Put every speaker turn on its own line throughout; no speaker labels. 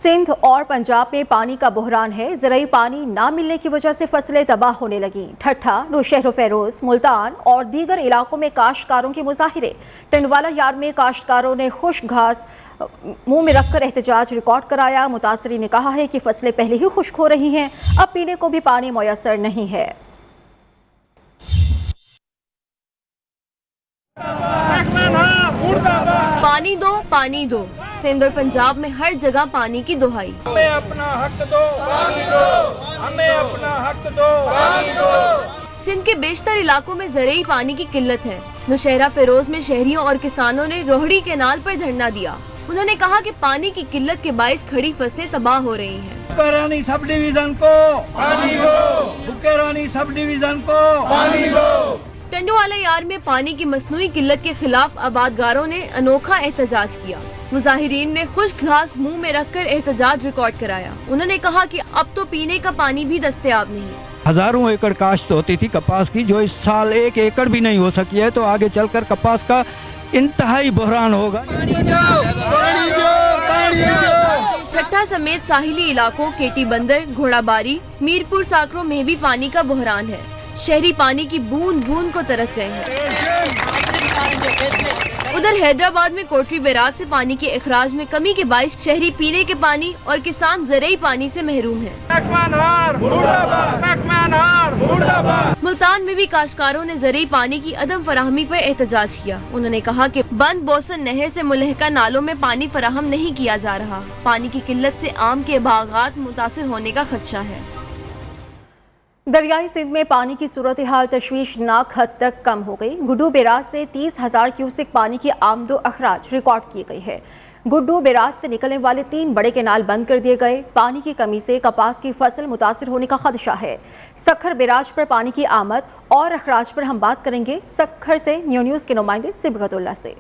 सिंध और पंजाब में पानी का बहरान है। ज़राई पानी ना मिलने की वजह से फसलें तबाह होने लगीं। ठट्ठा, नौशहर फेरोज, मुल्तान और दीगर इलाकों में काश्तकारों के मुजाहिरे। टंडवाला यार्ड में काश्तकारों ने खुश्क घास मुंह में रखकर एहतजाज रिकॉर्ड कराया। मुतासरीन ने कहा है कि फसलें पहले ही खुश्क हो रही हैं, अब पीने को भी पानी मुयस्सर नहीं है।
पानी दो। सिंध और पंजाब में हर जगह पानी की दुहाई।
हमें अपना हक दो, पानी दो। हमें अपना हक दो, पानी दो।
सिंध के बेशतर इलाकों में ज़राई पानी की किल्लत है। नौशहरा फेरोज में शहरियों और किसानों ने रोहड़ी कैनाल पर धरना दिया। उन्होंने कहा कि पानी की किल्लत के बाइस खड़ी फसलें तबाह हो रही हैं।
बुकेरानी सब डिवीजन को पानी दो, बुकेरानी सब डिवीजन को पानी दो।
टंडवाला यार्ड में पानी की मसनूई किल्लत के खिलाफ आबादगारों ने अनोखा एहतजाज किया। मुजाहिरीन ने खुश्क घास मुंह में रखकर एहतजाज रिकॉर्ड कराया। उन्होंने कहा कि अब तो पीने का पानी भी दस्तयाब नहीं है।
हजारों एकड़ काश्त होती थी कपास की, जो इस साल 1 एकड़ भी नहीं हो सकी है, तो आगे चलकर कपास का इंतहाई बहरान होगा।
ठट्ठा समेत साहिली इलाकों केटी बंदर, घोड़ाबारी, मीरपुर साकरों में भी पानी का बहरान है। शहरी पानी की बूंद बूंद को तरस गए हैं। उधर हैदराबाद में कोटरी बैराज से पानी के इखराज में कमी के बाइस शहरी पीने के पानी और किसान ज़राई पानी से महरूम हैं। मुल्तान में भी काश्तकारों ने ज़राई पानी की अदम फराहमी पर एहतजाज किया। उन्होंने कहा कि बंद बोसन नहर से मुलहका नालों में पानी फराहम नहीं किया जा रहा। पानी की किल्लत से आम के बागात मुतासिर होने का खदशा है।
दरियाई सिंध में पानी की सूरत हाल तशवीशनाक हद तक कम हो गई। गुड्डू बैराज से 30,000 क्यूसेक पानी की आमदो अखराज रिकॉर्ड की गई है। गुड्डू बैराज से निकलने वाले 3 बड़े कैनाल बंद कर दिए गए। पानी की कमी से कपास की फसल मुतासिर होने का खदशा है। सखर बैराज पर पानी की आमद और अखराज पर हम बात करेंगे सखर से न्यूज़ के नुमाइंदे सिबगतुल्लाह से।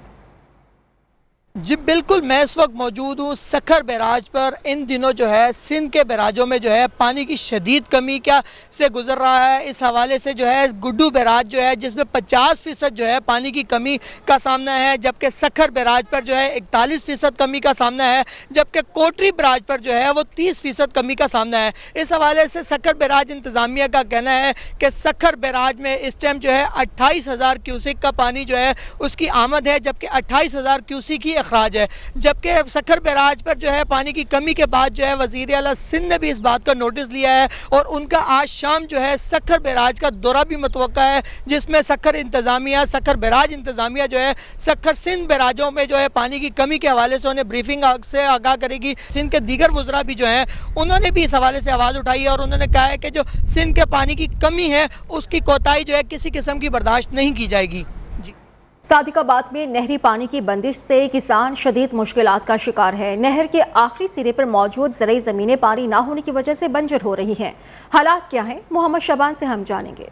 जी बिल्कुल, मैं इस वक्त मौजूद हूँ सखर बैराज पर। इन दिनों जो है सिंध के बैराजों में जो है पानी की शदीद कमी क्या से गुजर रहा है। इस हवाले से जो है गुड्डू बैराज जो है जिसमें 50% जो है पानी की कमी का सामना है, जबकि सखर बैराज पर जो है 41% कमी का सामना है, जबकि कोटरी बैराज पर जो है वो 30% कमी का सामना है। इस हवाले से सखर बैराज इंतज़ामिया का कहना है कि सखर बैराज में इस टाइम जो है 28,000 क्यूसेक का पानी जो है उसकी आमद है, जबकि 28,000 क्यूसेक की अखराज है। जबकि सखर बैराज पर जो है पानी की कमी के बाद जो है वज़ीर आला सिंध ने भी इस बात का नोटिस लिया है और उनका आज शाम जो है सखर बैराज का दौरा भी मुतवक्का है, जिसमें सखर इंतज़ामिया, सखर बैराज इंतज़ामिया जो है सखर सिंध बैराजों में जो है पानी की कमी के हवाले से उन्हें ब्रीफिंग से आगाह करेगी। सिंध के दीगर वज़रा भी जो हैं उन्होंने भी इस हवाले से आवाज़ उठाई है और उन्होंने कहा है कि जो सिंध के पानी की कमी है उसकी कोताही जो है किसी किस्म की बर्दाश्त नहीं की जाएगी।
सादिकाबाद में नहरी पानी की बंदिश से किसान शदीद मुश्किलात का शिकार है। नहर के आखिरी सिरे पर मौजूद ज़राई ज़मीनें पानी ना होने की वजह से बंजर हो रही हैं। हालात क्या हैं, मोहम्मद शबान से हम जानेंगे।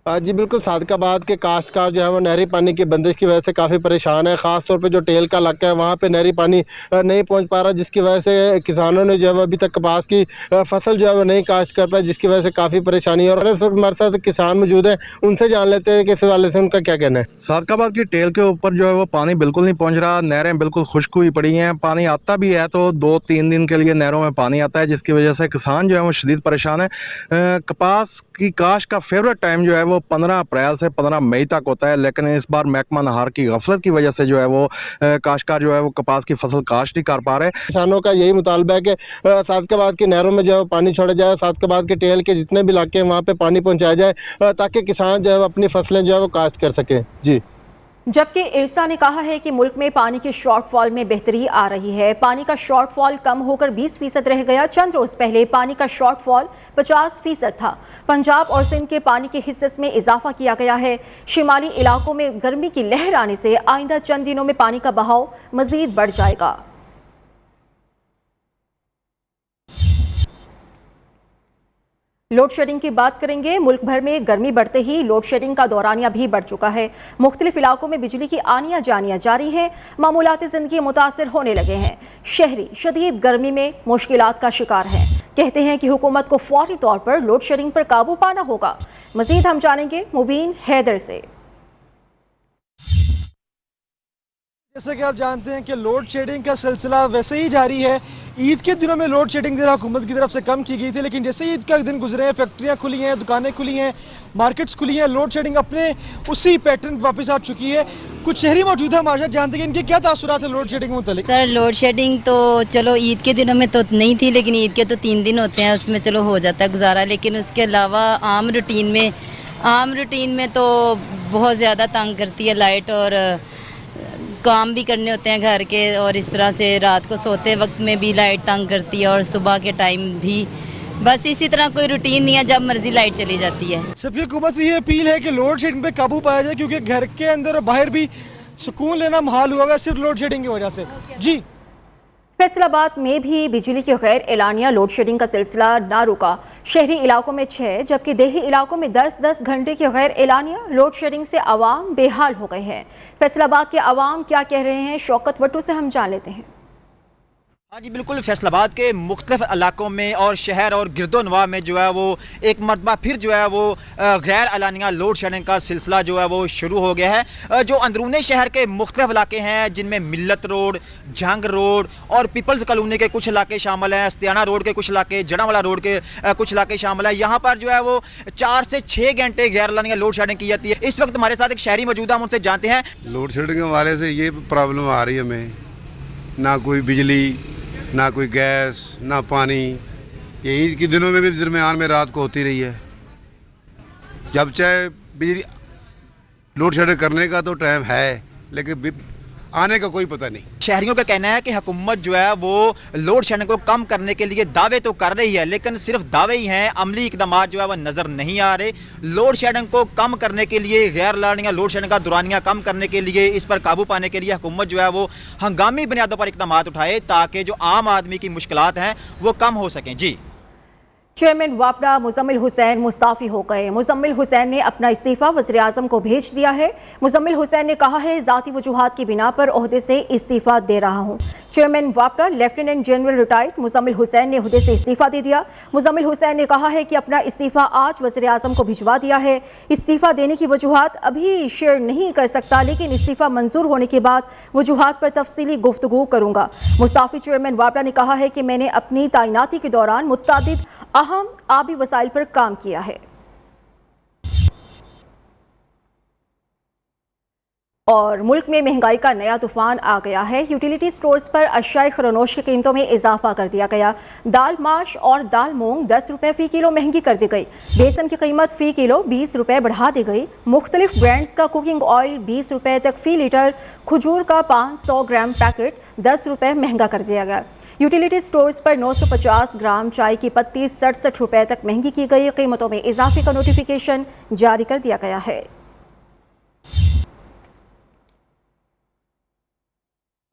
जी बिल्कुल, सादिकाबाद के काश्तकार जो है वो नहरी पानी की बंदिश की वजह से काफ़ी परेशान है। ख़ास तौर पे जो टेल का इलाका है वहाँ पे नहरी पानी नहीं पहुँच पा रहा, जिसकी वजह से किसानों ने जो है वो अभी तक कपास की फसल जो है वो नहीं काश्त कर पाए, जिसकी वजह से काफ़ी परेशानी है। और इस वक्त हमारे साथ किसान मौजूद हैं, उनसे जान लेते हैं कि इस वाले से उनका क्या कहना है।
सादिकाबाद की टेल के ऊपर जो है वो पानी बिल्कुल नहीं पहुँच रहा। नहरें बिल्कुल खुश्क हुई पड़ी हैं। पानी आता भी है तो 2-3 दिन के लिए नहरों में पानी आता है, जिसकी वजह से किसान जो है वो शदीद परेशान है। कपास की काश्त का फेवरेट टाइम जो है वो 15 अप्रैल से 15 मई तक होता है, लेकिन इस बार महकमा नहार की गफलत की वजह से जो है वो काश्तकार जो है वो कपास की फसल काश्त नहीं कर पा रहे।
किसानों का यही मुतालबा है कि सादिकाबाद की नहरों में जो है पानी छोड़ा जाए, सादिकाबाद के टेल के जितने भी इलाके हैं वहाँ पे पानी पहुँचाया जाए ताकि किसान जो है अपनी फसलें जो है वो काश्त कर सकें। जी,
जबकि इरसा ने कहा है कि मुल्क में पानी के शॉर्टफॉल में बेहतरी आ रही है। पानी का शॉर्टफॉल कम होकर 20% रह गया। चंद रोज पहले पानी का शॉर्टफॉल 50% था। पंजाब और सिंध के पानी के हिस्से में इजाफा किया गया है। शिमाली इलाकों में गर्मी की लहर आने से आइंदा चंद दिनों में पानी का बहाव मजीद बढ़ जाएगा। लोड शेडिंग की बात करेंगे। मुल्क भर में गर्मी बढ़ते ही लोड शेडिंग का दौरानिया भी बढ़ चुका है। मुख्तलिफ इलाकों में बिजली की आनियाँ जानियाँ जारी हैं। मामूलाती ज़िंदगी मुतासिर होने लगे हैं। शहरी शदीद गर्मी में मुश्किलात का शिकार हैं। कहते हैं कि हुकूमत को फौरी तौर पर लोड शेडिंग पर काबू पाना होगा। मजीद हम जानेंगे मुबीन हैदर से।
जैसे कि आप जानते हैं कि लोड शेडिंग का सिलसिला वैसे ही जारी है।
عید کے دنوں میں لوڈ شیڈنگ ذرا حکومت کی طرف سے کم کی گئی تھی، لیکن جیسے عید کا دن گزرے ہیں فیکٹریاں کھلی ہیں، دکانیں کھلی ہیں، مارکیٹس کھلی ہیں، لوڈ شیڈنگ اپنے اسی پیٹرن پہ واپس آ چکی ہے. کچھ شہری موجود ہیں ہمارے ساتھ، جانتے ہیں کہ ان کے کیا تاثرات ہیں لوڈ شیڈنگ متعلق.
سر لوڈ شیڈنگ تو چلو عید کے دنوں میں تو نہیں تھی، لیکن عید کے تو 3 دن ہوتے ہیں، اس میں چلو ہو جاتا ہے گزارا. لیکن اس کے علاوہ عام روٹین میں تو بہت زیادہ تنگ کرتی ہے لائٹ، اور کام بھی کرنے ہوتے ہیں گھر کے، اور اس طرح سے رات کو سوتے وقت میں بھی لائٹ تنگ کرتی ہے، اور صبح کے ٹائم بھی. بس اسی طرح کوئی روٹین نہیں ہے، جب مرضی لائٹ چلی جاتی ہے.
سب کی حکومت سے یہ اپیل ہے کہ لوڈ شیڈنگ پہ قابو پایا جائے، کیونکہ گھر کے اندر اور باہر بھی سکون لینا محال ہوا ہے صرف لوڈ شیڈنگ کی وجہ سے. جی
فیصل آباد میں بھی بجلی کی غیر اعلانیہ لوڈ شیڈنگ کا سلسلہ نہ رکا. شہری علاقوں میں 6 جبکہ دیہی علاقوں میں 10 گھنٹے کی غیر اعلانیہ لوڈ شیڈنگ سے عوام بے حال ہو گئے ہیں. فیصل آباد کے عوام کیا کہہ رہے ہیں، شوکت وٹو سے ہم جان لیتے ہیں.
ہاں جی بالکل، فیصل آباد کے مختلف علاقوں میں اور شہر اور گرد و نواح میں جو ہے وہ ایک مرتبہ پھر جو ہے وہ غیر اعلانیہ لوڈ شیڈنگ کا سلسلہ جو ہے وہ شروع ہو گیا ہے. جو اندرون شہر کے مختلف علاقے ہیں جن میں ملت روڈ، جھنگ روڈ اور پیپلز کالونی کے کچھ علاقے شامل ہیں، استیانہ روڈ کے کچھ علاقے، جڑاوالا روڈ کے کچھ علاقے شامل ہیں، یہاں پر جو ہے وہ 4 سے 6 گھنٹے غیر اعلانیہ لوڈ شیڈنگ کی جاتی ہے. اس وقت ہمارے ساتھ ایک شہری موجود ہے، ہم ان سے جانتے ہیں.
لوڈ شیڈنگ کے حوالے سے یہ پرابلم آ رہی ہے ہمیں، نہ کوئی بجلی، نہ کوئی گیس، نہ پانی. یہ عید کے دنوں میں بھی درمیان میں رات کو ہوتی رہی ہے. جب چاہے بجلی لوڈ شیڈنگ کرنے کا تو ٹائم ہے، لیکن آنے کا کوئی پتہ نہیں.
شہریوں کا کہنا ہے کہ حکومت جو ہے وہ لوڈ شیڈنگ کو کم کرنے کے لیے دعوے تو کر رہی ہے، لیکن صرف دعوے ہی ہیں، عملی اقدامات جو ہے وہ نظر نہیں آ رہے. لوڈ شیڈنگ کو کم کرنے کے لیے، غیر اعلانیہ لوڈ شیڈنگ کا دورانیہ کم کرنے کے لیے، اس پر قابو پانے کے لیے حکومت جو ہے وہ ہنگامی بنیادوں پر اقدامات اٹھائے تاکہ جو عام آدمی کی مشکلات ہیں وہ کم ہو سکیں. جی
چیئرمین واپڈا مزمل حسین مستعفی ہو گئے. مزمل حسین نے اپنا استعفیٰ وزیر اعظم کو بھیج دیا ہے. مزمل حسین نے کہا ہے ذاتی وجوہات کی بنا پر عہدے سے استعفیٰ دے رہا ہوں. چیئرمین واپڈا lieutenant general retired Muzammil Hussain نے عہدے سے استعفیٰ دے دیا. مزمل حسین نے کہا ہے کہ اپنا استعفیٰ آج وزیر اعظم کو بھجوا دیا ہے. استعفیٰ دینے کی وجوہات ابھی شیئر نہیں کر سکتا، لیکن استعفیٰ منظور ہونے کے بعد وجوہات پر تفصیلی گفتگو کروں گا. مستعفی چیئرمین واپڈا نے کہا ہے کہ میں نے اپنی تعیناتی کے دوران متعدد اہم آبی وسائل پر کام کیا ہے. اور ملک میں مہنگائی کا نیا طوفان آ گیا ہے. یوٹیلیٹی سٹورز پر اشیاء خرونوش کی قیمتوں میں اضافہ کر دیا گیا. دال ماش اور دال مونگ 10 روپے فی کلو مہنگی کر دی گئی. بیسن کی قیمت فی کلو 20 روپے بڑھا دی گئی. مختلف برانڈز کا کوکنگ آئل 20 روپے تک فی لیٹر. کھجور کا 500 گرام پیکٹ 10 روپے مہنگا کر دیا گیا. یوٹیلیٹی سٹورز پر 950 گرام چائے کی پتی 67 روپے تک مہنگی کی گئی. قیمتوں میں اضافے کا نوٹیفیکیشن جاری کر دیا گیا ہے.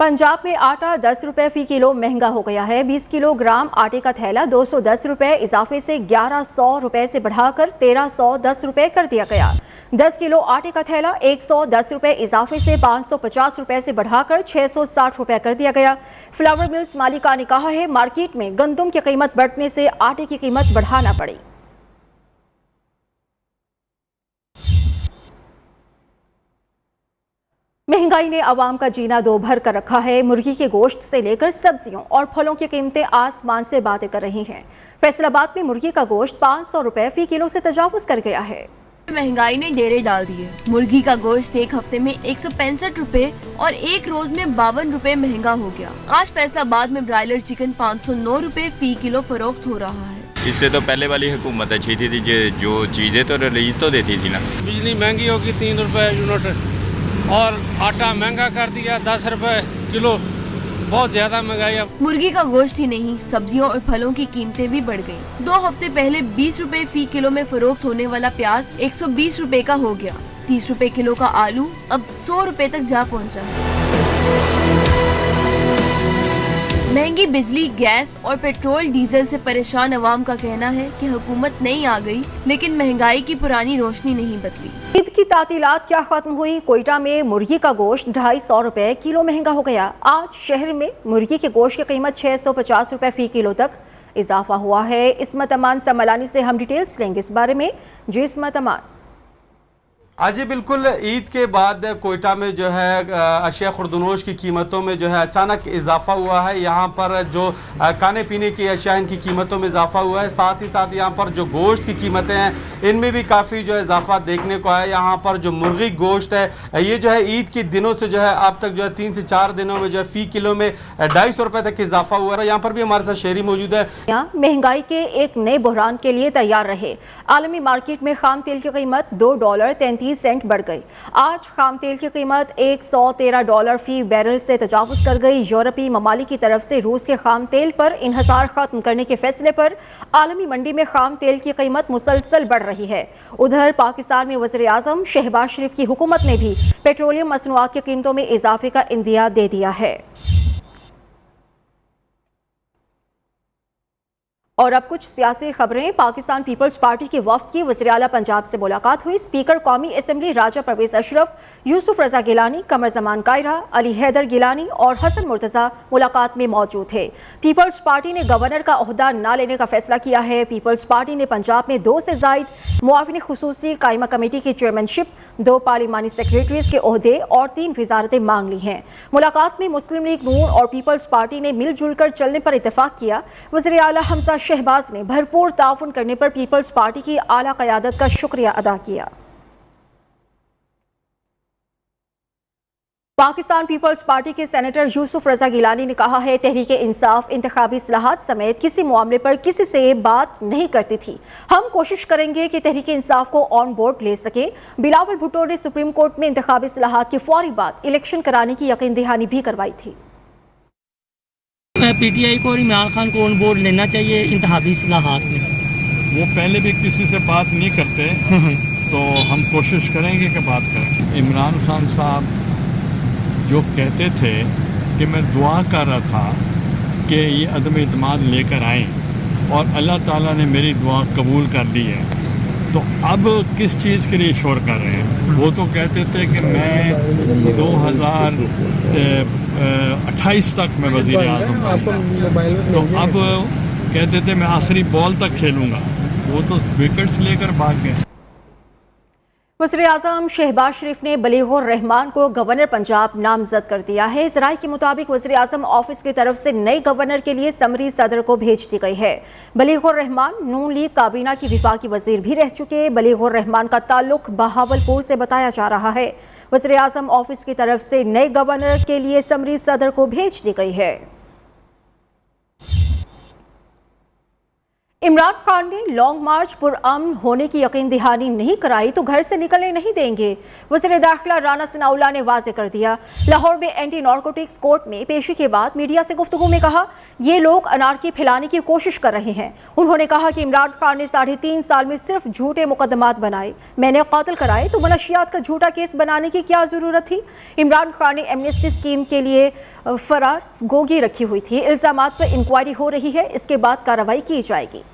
پنجاب میں آٹا 10 روپے فی کلو مہنگا ہو گیا ہے. 20 کلو گرام آٹے کا تھیلا 210 روپے اضافے سے 1100 روپے سے بڑھا کر 1310 روپے کر دیا گیا. 10 کلو آٹے کا تھیلا 110 روپے اضافے سے 550 روپے سے بڑھا کر 660 روپے کر دیا گیا. فلاور ملز مالکہ نے کہا ہے مارکیٹ میں گندم کی قیمت بڑھنے سے آٹے کی قیمت بڑھانا پڑی. مہنگائی نے عوام کا جینا دو بھر کر رکھا ہے. مرغی کے گوشت سے لے کر سبزیوں اور پھلوں کی قیمتیں آسمان سے باتیں کر رہی ہیں. فیصل آباد میں مرغی کا گوشت 500 روپے فی کلو سے تجاوز کر گیا ہے.
مہنگائی نے ڈیرے ڈال دیے. مرغی کا گوشت ایک ہفتے میں 165 روپے اور ایک روز میں 52 روپے مہنگا ہو گیا. آج فیصل آباد میں برائلر چکن 509 روپے فی کلو فروخت ہو رہا ہے.
اس سے تو پہلے والی حکومت اچھی تھی، جو چیزیں تو ریلیز تو دیتی تھی نا.
بجلی مہنگی ہوگی 3 روپے یونٹ، اور آٹا مہنگا کر دیا 10 روپے کلو. بہت زیادہ مہنگائی.
مرغی کا گوشت ہی نہیں، سبزیوں اور پھلوں کی قیمتیں بھی بڑھ گئیں. 2 ہفتے پہلے 20 روپے فی کلو میں فروخت ہونے والا پیاز 120 روپے کا ہو گیا. 30 روپے کلو کا آلو اب 100 روپے تک جا پہنچا ہے. مہنگی بجلی، گیس اور پیٹرول ڈیزل سے پریشان عوام کا کہنا ہے کہ حکومت نہیں آ گئی لیکن مہنگائی کی پرانی روشنی نہیں بدلی.
عید کی تعطیلات کیا ختم ہوئی؟ کوئٹہ میں مرغی کا گوشت 250 روپے کلو مہنگا ہو گیا. آج شہر میں مرغی کے گوشت کی قیمت 650 روپے فی کلو تک اضافہ ہوا ہے. عصمت امان سملانی سے ہم ڈیٹیلز لیں گے اس بارے میں. جی عصمت امان.
जी बिल्कुल, ईद के बाद कोयटा में जो है अशिया खुर्दनोश की कीमतों में जो है अचानक इजाफा हुआ है। यहाँ पर जो खाने पीने की अशिया इनकी कीमतों में इजाफा हुआ है, साथ ही साथ यहाँ पर जो गोश्त की कीमतें हैं इनमें भी काफ़ी जो है इजाफा देखने को आया। यहाँ पर जो मुर्गी गोश्त है ये जो है ईद के दिनों से जो है अब तक जो है 3 से 4 दिनों में जो है फ़ी किलो में 250 रुपये तक इजाफा हुआ है। यहाँ पर भी हमारे साथ शहरी मौजूद है।
महंगाई के एक नए बहरान के लिए तैयार रहे। आलमी मार्केट में खाम तेल की कीमत $2.33 बढ़ गई। आज खाम तेल की कीमत $113 फी बैरल से तजावुज कर गई। यूरोपीय ममालिक की तरफ से रूस के खाम तेल पर इन्हिसार खत्म करने के फैसले पर आलमी मंडी में खाम तेल की कीमत मुसलसल बढ़ रही है। उधर पाकिस्तान में वज़ीर आज़म शहबाज शरीफ की हुकूमत ने भी पेट्रोलियम मसनूआत की कीमतों में इजाफे का इंदिया दे दिया है। और अब कुछ सियासी खबरें। पाकिस्तान पीपल्स पार्टी के वफ्द की वज़ीर आला पंजाब से मुलाकात हुई। स्पीकर कौमी असेंबली राजा परवेज अशरफ, यूसुफ रजा गिलानी, कमर जमान कायरा, अली हैदर गिलानी और हसन मुर्तज़ा मुलाकात में मौजूद थे। पीपल्स पार्टी ने गवर्नर का ओहदा न लेने का फैसला किया है। पीपल्स पार्टी ने पंजाब में 2 से ज़ायद मुआविन खुसूसी कायमा कमेटी की चेयरमैनशिप, 2 पार्लिमानी सेक्रेटरीज के ओहदे और 3 वजारतें मांग ली हैं। मुलाकात में मुस्लिम लीग नून और पीपल्स पार्टी ने मिलजुल कर चलने पर इतफाक किया। वज़ीर आला हमजा शहबाज ने भरपूर ताउन करने पर पीपल्स पार्टी की आला क़यादत का शुक्रिया अदा किया। पाकिस्तान पीपल्स पार्टी के सेनेटर यूसुफ रजा गिलानी ने कहा है, तहरीक इंसाफ इंतखाबी इस्लाहात समेत किसी मामले पर किसी से बात नहीं करती थी। हम कोशिश करेंगे कि तहरीक इंसाफ को ऑन बोर्ड ले सके। बिलावल भुट्टो ने सुप्रीम कोर्ट में इंतखाबी इस्लाहात के फौरी बाद इलेक्शन कराने की यकीन दहानी भी करवाई थी।
पीटीआई को और इमरान खान को ऑन बोर्ड लेना चाहिए इंतखाबी इस्लाहात में।
वो पहले भी किसी से बात नहीं करते, तो हम कोशिश करेंगे कि बात करें। इमरान खान साहब जो कहते थे कि मैं दुआ कर रहा था कि ये अदम इत्मीनान लेकर आएँ और अल्लाह ताला ने मेरी दुआ कबूल कर ली है, तो अब किस चीज़ के लिए शोर कर रहे हैं? वो तो कहते थे कि मैं 2028 तक मैं वज़ीर आज़म बनूंगा, तो अब कहते थे मैं आखिरी बॉल तक खेलूँगा। वो तो विकेट्स लेकर भाग गए।
वज़ीर आज़म शहबाज शरीफ ने बलीगुर रहमान को गवर्नर पंजाब नामजद कर दिया है। इस राय के मुताबिक वज़ीर आज़म ऑफिस की तरफ से नए गवर्नर के लिए समरी सदर को भेज दी गई है। बलीगुर रहमान नून लीग काबीना की विफाकी वज़ीर भी रह चुके। बलीगुर रहमान का ताल्लुक बहावलपुर से बताया जा रहा है। वज़ीर आज़म ऑफिस की तरफ से नए गवर्नर के लिए समरी सदर को भेज दी गई है। इमरान खान ने लॉन्ग मार्च पुरअमन होने की यकीन दहानी नहीं कराई तो घर से निकलने नहीं देंगे। वज़ीर दाखिला राना सनाउल्लाह ने वाज़ेह कर दिया। लाहौर में एंटी नारकोटिक्स कोर्ट में पेशी के बाद मीडिया से गुफ्तगू में कहा, ये लोग अनारकी फैलाने की कोशिश कर रहे हैं। उन्होंने कहा कि इमरान खान ने 3.5 साल में सिर्फ झूठे मुकदमात बनाए, मैंने कातिल कराए, तो मनशियात का झूठा केस बनाने की क्या ज़रूरत थी? इमरान खान ने एमनेस्टी स्कीम के लिए फरार गोगी रखी हुई थी। इल्ज़ामात पर इंक्वायरी हो रही है, इसके बाद कार्रवाई की जाएगी।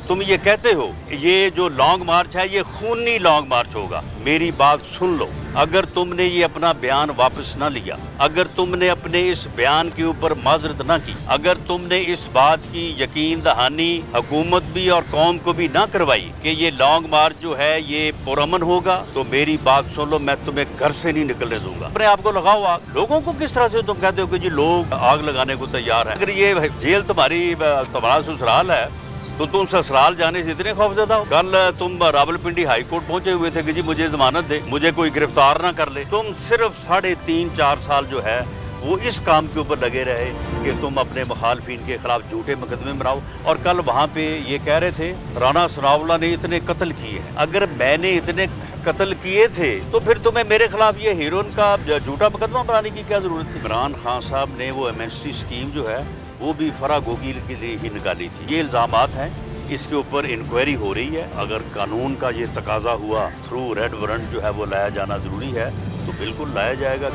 तुम ये कहते हो ये जो लॉन्ग मार्च है ये खूनी लॉन्ग मार्च होगा। मेरी बात सुन लो, अगर तुमने ये अपना बयान वापस ना लिया, अगर तुमने अपने इस बयान के ऊपर माजरत ना की, अगर तुमने इस बात की यकीन दहानी हुकूमत भी और कौम को भी ना करवाई कि ये लॉन्ग मार्च जो है ये पुरअमन होगा, तो मेरी बात सुन लो, मैं तुम्हें घर से नहीं निकलने दूंगा। अपने आप को लगाओ आग। लोगों को किस तरह से तुम कहते हो कि जी लोग आग लगाने को तैयार है? अगर ये जेल तुम्हारा ससुराल है तो तुम ससुराल जाने से इतने खौफजदा हो? कल तुम रावलपिंडी हाई कोर्ट पहुंचे हुए थे कि जी मुझे जमानत दे, मुझे कोई गिरफ्तार ना कर ले। तुम सिर्फ 3.5-4 साल जो है वो इस काम के ऊपर लगे रहे कि तुम अपने मुखालफिन के खिलाफ झूठे मुकदमे बनाओ। और कल वहाँ पे ये कह रहे थे राना सनाउल्लाह ने इतने कत्ल किए हैं। अगर मैंने इतने कत्ल किए थे तो फिर तुम्हें मेरे खिलाफ ये हीरोइन का झूठा मुकदमा बनाने की क्या जरूरत थी? इमरान खान साहब ने वो एमनेस्टी स्कीम जो है वो भी फरा गोगील के लिए ही निकाली थी। ये इल्ज़ामात हैं, इसके ऊपर इंक्वायरी हो रही है। अगर कानून का ये तकाजा हुआ थ्रू रेड वारंट जो है वो लाया जाना ज़रूरी है तो बिल्कुल लाया जाएगा।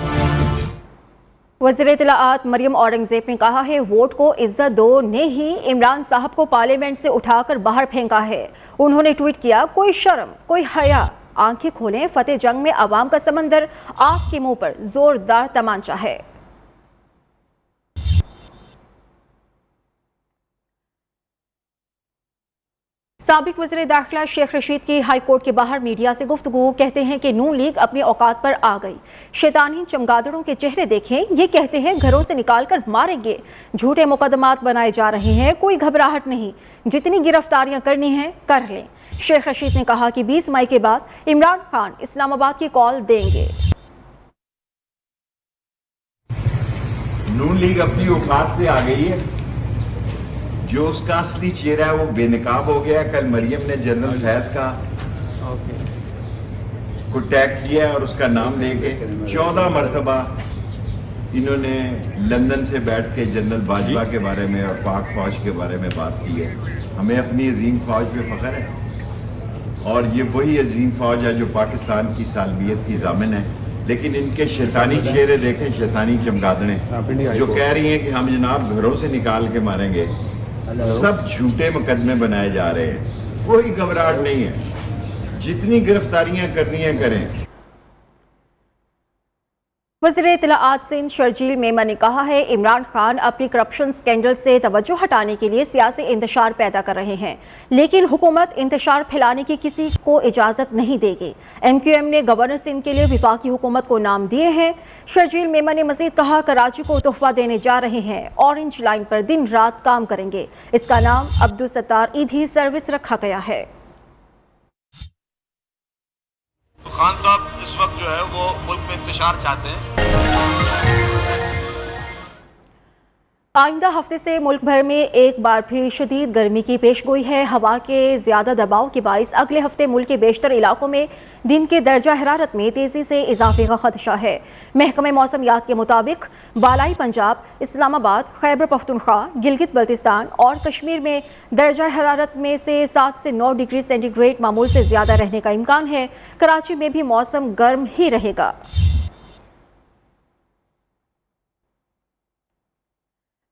वज़ीर इत्तलाआत मरियम औरंगज़ेब ने कहा है, वोट को इज्जत दो ने ही इमरान साहब को पार्लियामेंट से उठाकर बाहर फेंका है। उन्होंने ट्वीट किया, कोई शर्म, कोई हया, आंखें खोलें, फतेह जंग में अवाम का समंदर आपके मुंह पर जोरदार तमांचा है। साबिक वज़ीर दाखिला शेख रशीद की हाई कोर्ट के बाहर मीडिया से गुफ्तगू, कहते हैं कि नून लीग अपनी औकात पर आ गई। शैतानी चमगादड़ों के चेहरे देखें, ये कहते हैं घरों से निकाल कर मारेंगे। झूठे मुकदमात बनाए जा रहे हैं, कोई घबराहट नहीं, जितनी गिरफ्तारियां करनी हैं कर लें। शेख रशीद ने कहा कि 20 मई के बाद इमरान खान इस्लामाबाद की कॉल देंगे।
नून लीग अपनी औकात पे आ गई है। जो उसका असली चेहरा है वो बेनकाब हो गया। कल मरियम ने जनरल फैज का को टैग किया और उसका नाम लेके 14 मरतबा इन्होंने लंदन से बैठ के जनरल बाजवा के बारे में और पाक फौज के बारे में बात की है। हमें अपनी अजीम फौज पे फख्र है और ये वही अजीम फौज है जो पाकिस्तान की सालमियत की ज़ामिन है। लेकिन इनके शैतानी चेहरे देखें, शैतानी चमगादड़ें जो कह रही हैं कि हम जनाब घरों से निकाल के मारेंगे। सब झूठे मुकदमे बनाए जा रहे हैं, कोई घबराहट नहीं है, जितनी गिरफ्तारियां करनी है करें।
वज़ीर इत्तलाआत सिंध शर्जील मेमन ने कहा है इमरान खान अपनी करप्शन स्कैंडल से तवज्जो हटाने के लिए सियासी इंतशार पैदा कर रहे हैं, लेकिन हुकूमत इंतशार फैलाने की किसी को इजाज़त नहीं देगी। MQM ने गवर्नर सिंध के लिए वफाकी हुकूमत को नाम दिए हैं। शर्जील मेमन ने मज़ीद कहा कराची को तोहफा देने जा रहे हैं, ऑरेंज लाइन पर दिन रात काम करेंगे। इसका नाम अब्दुल सत्तार ईदी सर्विस रखा गया है।
तो खान साहब इस वक्त जो है वो मुल्क में इंतशार चाहते हैं।
आइंदा हफ्ते से मुल्क भर में एक बार फिर शदीद गर्मी की पेशगोई है। हवा के ज़्यादा दबाव के बाइस अगले हफ्ते मुल्क के बेशतर इलाकों में दिन के दर्जा हरारत में तेज़ी से इजाफे का खदशा है। महकमे मौसमियात के मुताबिक बालाई पंजाब, इस्लामाबाद, खैबर पख्तूनख्वा, गिलगित बल्तिस्तान और कश्मीर में दर्जा हरारत में से 7 से 9 डिग्री सेंटीग्रेड मामूल से ज़्यादा रहने का इम्कान है। कराची में भी मौसम गर्म ही रहेगा।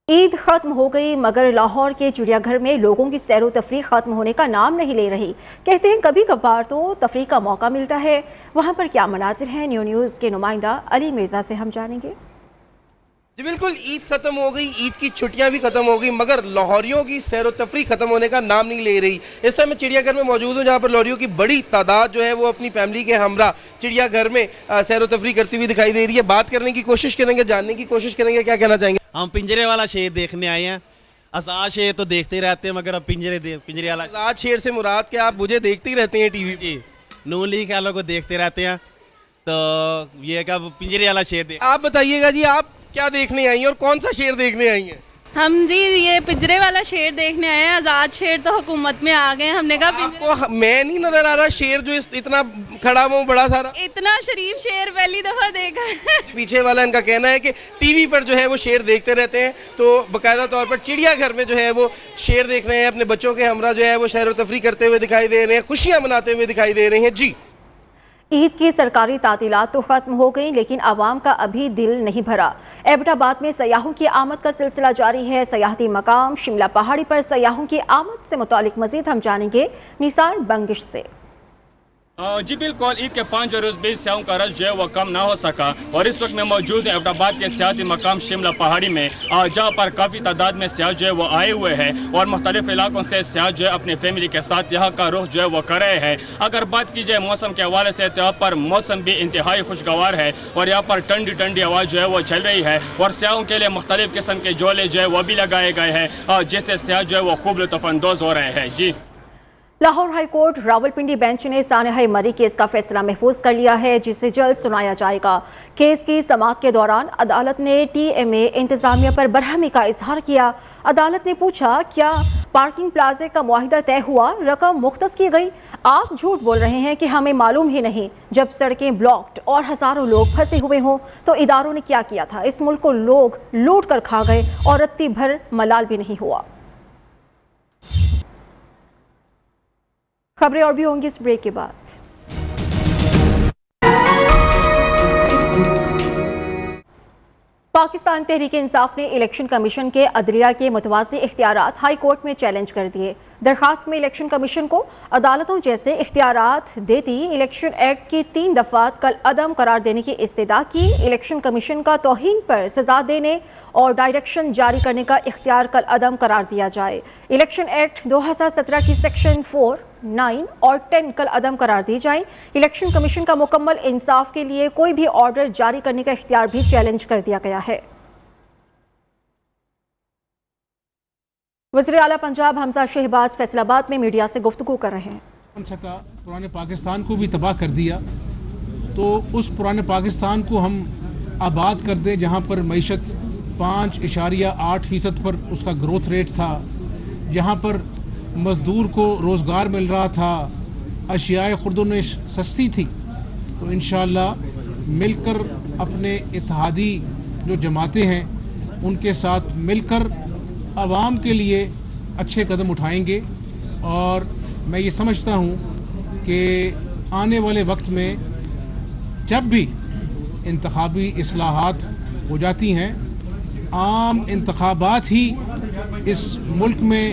ईद खत्म हो गई मगर लाहौर के चिड़ियाघर में लोगों की सैर व तफरीह खत्म होने का नाम नहीं ले रही। कहते हैं कभी कभार तो तफरीह का मौका मिलता है। वहाँ पर क्या मनाजिर हैं, न्यूज़ के नुमाइंदा अली मिर्ज़ा से हम जानेंगे।
जी बिल्कुल, ईद खत्म हो गई, ईद की छुट्टियां भी खत्म हो गई, मगर लाहौरियों की सैर व तफरीह खत्म होने का नाम नहीं ले रही। इस टाइम मैं चिड़ियाघर में मौजूद हूँ जहाँ पर लाहौरियों की बड़ी तादाद जो है वो अपनी फैमिली के हमरा चिड़ियाघर में सैर व तफरीह करती हुई दिखाई दे रही है। बात करने की कोशिश करेंगे, जानने की कोशिश करेंगे क्या कहना चाहेंगे।
हम पिंजरे वाला शेर देखने आए हैं। आज़ाद शेर तो देखते ही रहते हैं, मगर अब पिंजरे वाला
आज़ाद शेर से मुराद क्या, आप मुझे देखते ही रहते हैं टीवी पे?
नून लीग वालों को देखते रहते हैं, तो ये क्या पिंजरे वाला शेर देख।
आप बताइएगा जी, आप क्या देखने आई हैं और कौन सा शेर देखने आई हैं?
हम जी ये पिंजरे वाला शेर देखने आए हैं। आज़ाद शेर तो हुकूमत में आ गए, हमने कहा
आपको मैं नहीं नजर आ रहा शेर जो इतना खड़ा हुआ बड़ा सारा?
इतना शरीफ शेर पहली दफा देखा है।
पीछे वाला इनका कहना है कि टीवी पर जो है वो शेर देखते रहते हैं, तो बाकायदा तौर पर चिड़ियाघर में जो है वो शेर देख रहे हैं। अपने बच्चों के हमरा जो है वो सैर व तफरीह करते हुए दिखाई दे रहे हैं, खुशियाँ मनाते हुए दिखाई दे रहे हैं। जी
ईद की सरकारी तातीलात तो ख़त्म हो गई, लेकिन आवाम का अभी दिल नहीं भरा। एबटाबाद में सयाहों की आमद का सिलसिला जारी है। सयाहती मकाम शिमला पहाड़ी पर सयाहों की आमद से मुतालिक मजीद हम जानेंगे निसार बंगिश से।
जी बिल्कुल, ईद के 5 रोज़ बीच स्याहों का रश जो है वो कम ना हो सका और इस वक्त मैं मौजूद हूँ एबटाबाद के सियाती मकाम शिमला पहाड़ी में, जहाँ पर काफ़ी तादाद में सियाह जो है वो आए हुए हैं और मुख्तलिफ इलाकों से सियाह जो है अपने फैमिली के साथ यहाँ का रुख जो है वो कर रहे हैं। अगर बात की जाए मौसम के हवाले से तो यहाँ पर मौसम भी इंतहाई खुशगवार है और यहाँ पर ठंडी ठंडी हवा जो है वो चल रही है और सियाहों के लिए मुख्तलिफ किस्म के झोले जो है वो भी लगाए गए हैं, जिससे सियाह जो है वो खूब लुत्फ़अंदोज़ हो रहे हैं। जी
Lahore high court Rawalpindi bench ने सानहा मरी केस का फैसला महफूज कर लिया है, जिसे जल्द सुनाया जाएगा। केस की समाअत के दौरान अदालत ने TMA इंतजामिया पर बरहमी का इजहार किया। अदालत ने पूछा क्या पार्किंग प्लाजे का मुआहिदा तय हुआ, रकम मुख्तस की गई? आप झूठ बोल रहे हैं कि हमें मालूम ही नहीं। जब सड़कें ब्लॉक्ड और हजारों लोग फंसे हुए हों तो इदारों ने क्या किया था? इस मुल्क को लोग लूट कर खा गए और रत्ती भर मलाल भी नहीं हुआ। खबरें और भी होंगी इस ब्रेक के बाद। पाकिस्तान तहरीक इंसाफ ने इलेक्शन कमीशन के अदलिया के मुतवाज़ी इख्तियारात हाई कोर्ट में चैलेंज कर दिए। درخواست میں الیکشن کمیشن کو عدالتوں جیسے اختیارات دیتی الیکشن ایکٹ کی 3 دفعات کل عدم قرار دینے کی استدعا کی۔ الیکشن کمیشن کا توہین پر سزا دینے اور ڈائریکشن جاری کرنے کا اختیار کل عدم قرار دیا جائے۔ الیکشن ایکٹ 2017 کی سیکشن 4، 9 اور 10 کل عدم قرار دی جائیں۔ الیکشن کمیشن کا مکمل انصاف کے لیے کوئی بھی آرڈر جاری کرنے کا اختیار بھی چیلنج کر دیا گیا ہے۔ وزیر اعلیٰ پنجاب حمزہ شہباز فیصل آباد میں میڈیا سے گفتگو کر رہے ہیں۔
پرانے پاکستان کو بھی تباہ کر دیا، تو اس پرانے پاکستان کو ہم آباد کر دیں جہاں پر معیشت 5.8% پر اس کا گروتھ ریٹ تھا، جہاں پر مزدور کو روزگار مل رہا تھا، اشیاء خرد و نوش سستی تھی۔ تو انشاءاللہ مل کر اپنے اتحادی جو جماعتیں ہیں ان کے ساتھ مل کر عوام کے لیے اچھے قدم اٹھائیں گے، اور میں یہ سمجھتا ہوں کہ آنے والے وقت میں جب بھی انتخابی اصلاحات ہو جاتی ہیں، عام انتخابات ہی اس ملک میں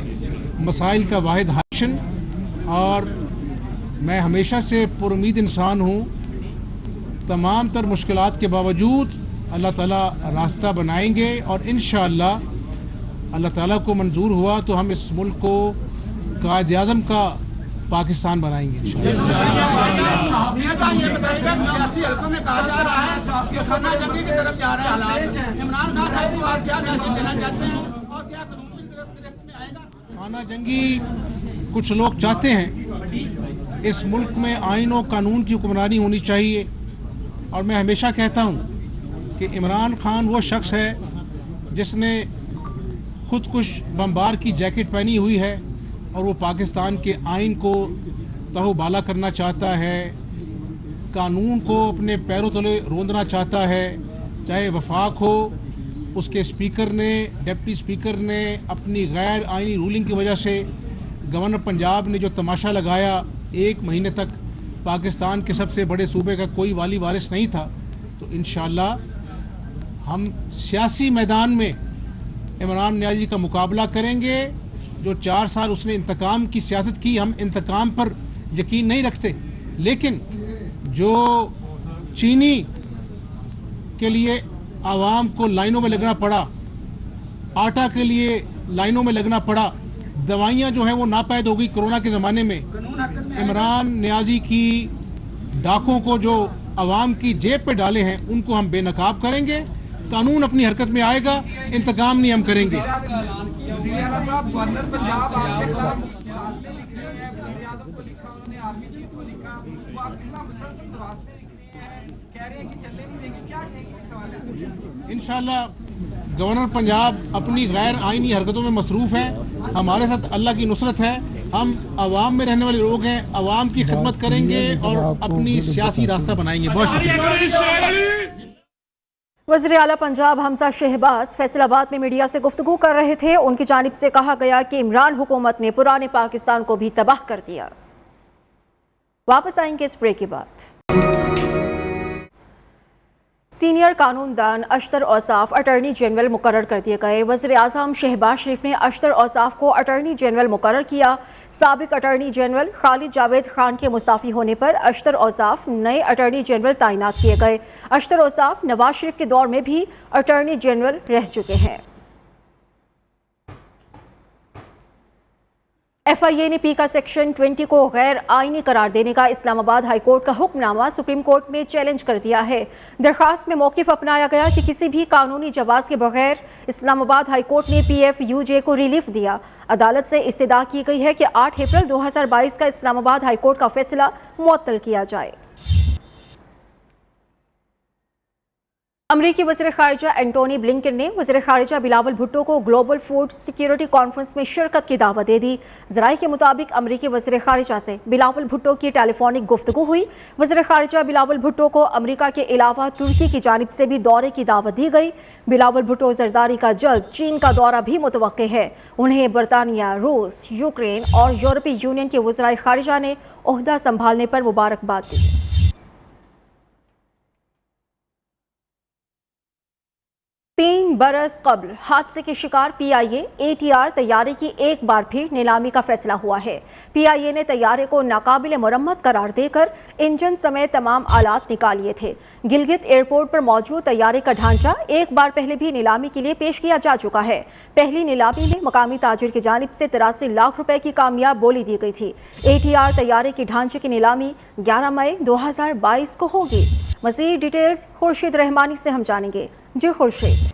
مسائل کا واحد حل، اور میں ہمیشہ سے پر امید انسان ہوں۔ تمام تر مشکلات کے باوجود اللہ تعالیٰ راستہ بنائیں گے، اور انشاءاللہ اللہ تعالیٰ کو منظور ہوا تو ہم اس ملک کو قائد اعظم کا پاکستان بنائیں گے انشاءاللہ۔ خانہ جنگی کچھ لوگ چاہتے ہیں، اس ملک میں آئین و قانون کی حکمرانی ہونی چاہیے، اور میں ہمیشہ کہتا ہوں کہ عمران خان وہ شخص ہے جس نے خودکش بمبار کی جیکٹ پہنی ہوئی ہے، اور وہ پاکستان کے آئین کو تہو بالا کرنا چاہتا ہے، قانون کو اپنے پیروں تلے روندنا چاہتا ہے، چاہے وفاق ہو۔ اس کے اسپیکر نے، ڈپٹی اسپیکر نے اپنی غیر آئینی رولنگ کی وجہ سے، گورنر پنجاب نے جو تماشا لگایا، 1 مہینے تک پاکستان کے سب سے بڑے صوبے کا کوئی والی وارث نہیں تھا، تو انشاءاللہ ہم سیاسی میدان میں عمران نیازی کا مقابلہ کریں گے۔ جو 4 سال اس نے انتقام کی سیاست کی، ہم انتقام پر یقین نہیں رکھتے، لیکن جو چینی کے لیے عوام کو لائنوں میں لگنا پڑا، آٹا کے لیے لائنوں میں لگنا پڑا، دوائیاں جو ہیں وہ ناپید ہو گئی کرونا کے زمانے میں، عمران نیازی کی ڈاکوں کو جو عوام کی جیب پہ ڈالے ہیں ان کو ہم بے نقاب کریں گے۔ قانون اپنی حرکت میں آئے گا، انتقام نہیں ہم کریں گے۔ انشاءاللہ گورنر پنجاب اپنی غیر آئینی حرکتوں میں مصروف ہے، ہمارے ساتھ اللہ کی نصرت ہے، ہم عوام میں رہنے والے لوگ ہیں، عوام کی خدمت کریں گے اور اپنی سیاسی راستہ بنائیں گے۔ بہت شکریہ۔
وزیر اعلیٰ پنجاب حمزہ شہباز فیصل آباد میں میڈیا سے گفتگو کر رہے تھے۔ ان کی جانب سے کہا گیا کہ عمران حکومت نے پرانے پاکستان کو بھی تباہ کر دیا۔ واپس آئیں گے اس بریک کے بعد۔ سینئر قانون دان اشتر اوصاف اٹارنی جنرل مقرر کر دیے گئے۔ وزیر اعظم شہباز شریف نے اشتر اوصاف کو اٹارنی جنرل مقرر کیا۔ سابق اٹارنی جنرل خالد جاوید خان کے مستعفی ہونے پر اشتر اوصاف نئے اٹارنی جنرل تعینات کیے گئے۔ اشتر اوصاف نواز شریف کے دور میں بھی اٹارنی جنرل رہ چکے ہیں۔ FIA نے پی کا سیکشن 20 کو غیر آئینی قرار دینے کا اسلام آباد ہائی کورٹ کا حکم نامہ سپریم کورٹ میں چیلنج کر دیا ہے۔ درخواست میں موقف اپنایا گیا کہ کسی بھی قانونی جواز کے بغیر اسلام آباد ہائی کورٹ نے PFUJ کو ریلیف دیا۔ عدالت سے استدعا کی گئی ہے کہ 8 اپریل 2022 کا اسلام آباد ہائی کورٹ کا فیصلہ معطل کیا جائے۔ امریکی وزیر خارجہ اینٹونی بلنکن نے وزیر خارجہ بلاول بھٹو کو گلوبل فوڈ سیکیورٹی کانفرنس میں شرکت کی دعوت دے دی۔ ذرائع کے مطابق امریکی وزیر خارجہ سے بلاول بھٹو کی ٹیلی فونک گفتگو ہوئی۔ وزیر خارجہ بلاول بھٹو کو امریکہ کے علاوہ ترکی کی جانب سے بھی دورے کی دعوت دی گئی۔ بلاول بھٹو زرداری کا جلد چین کا دورہ بھی متوقع ہے۔ انہیں برطانیہ، روس، یوکرین اور یورپی یونین کے وزرائے خارجہ نے عہدہ سنبھالنے پر مبارکباد دی۔ 3 बरस कब्ल हादसे के शिकार PIA ATR तैयारे की एक बार फिर नीलामी का फैसला हुआ है। PIA ने तैयारे को नाकाबिल मुरम्मत करार देकर इंजन समेत तमाम आलात निकाल लिए थे। गिलगित एयरपोर्ट पर मौजूद तैयारे का ढांचा एक बार पहले भी नीलामी के लिए पेश किया जा चुका है। पहली नीलामी में मकामी ताजिर की जानिब से 83 लाख रुपए की कामयाब बोली दी गई थी। ATR तैयारे के ढांचे की नीलामी 11 मई 2022 को होगी। मज़ीद डिटेल्स खुर्शीद रहमानी से हम जानेंगे। जी खुर्शीद।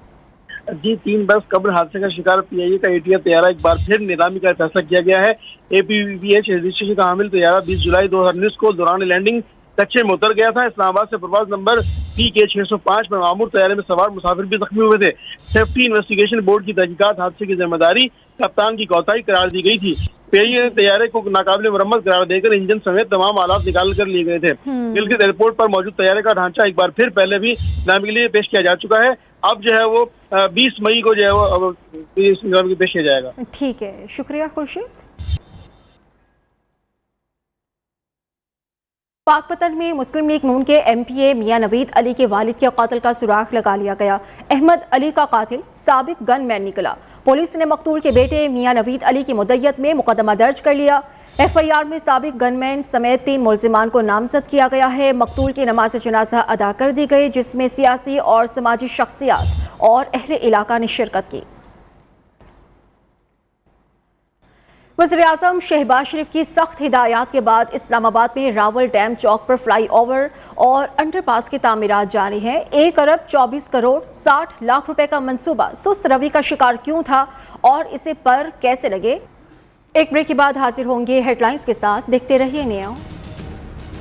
जी, 3 बरस कब्ल हादसे का शिकार PIA का ATR तैयारा एक बार फिर नीलामी का फैसला किया गया है। APVH रजिस्ट्रेशन का हामिल तैयारा 20 जुलाई 2019 को दौरान लैंडिंग कच्चे में उतर गया था। इस्लामाबाद से प्रवास नंबर PK 605 में मामूर तैयारे में सवार मुसाफिर भी जख्मी हुए थे। सेफ्टी इन्वेस्टिगेशन बोर्ड की तहकीकात हादसे की जिम्मेदारी कप्तान की कोताही करार दी गई थी। PIA ने तैयारे को नाकाबिल मुरम्मत करार देकर इंजन समेत तमाम आलात निकाल कर लिए गए थे। गिलगित एयरपोर्ट पर मौजूद तैयारे का ढांचा एक बार फिर पहले भी नीलामी के लिए पेश किया जा चुका है। अब जो है वो 20 मई को जो है वो नीलामी पेश किया जाएगा।
ठीक है, शुक्रिया खुर्शीद। पाकपतन में मुस्लिम लीग नून के MPA मियां नवीद अली के वालिद के कत्ल का सुराग लगा लिया गया। अहमद अली का कातिल साबिक गनमैन निकला। पुलिस ने मकतूल के बेटे मियां नवीद अली की मुद्दत में मुकदमा दर्ज कर लिया। FIR में साबिक गनमैन समेत 3 मुल्जिमान को नामजद किया गया है। मकतूल की नमाज जनाजा अदा कर दी गई, जिसमें सियासी और समाजी शख्सियात और अहले इलाका ने शिरकत की। वज़ीर-ए-आज़म शहबाज शरीफ की सख्त हिदायत के बाद इस्लामाबाद में रावल डैम चौक पर फ्लाई ओवर और अंडरपास की तामीरात जारी हैं। 1 अरब 24 करोड़ 60 लाख रुपए का मंसूबा सुस्त रवि का शिकार क्यों था और इसे पर कैसे लगे? एक ब्रेक के बाद हाजिर होंगे हेडलाइंस के साथ। देखते रहिए नया।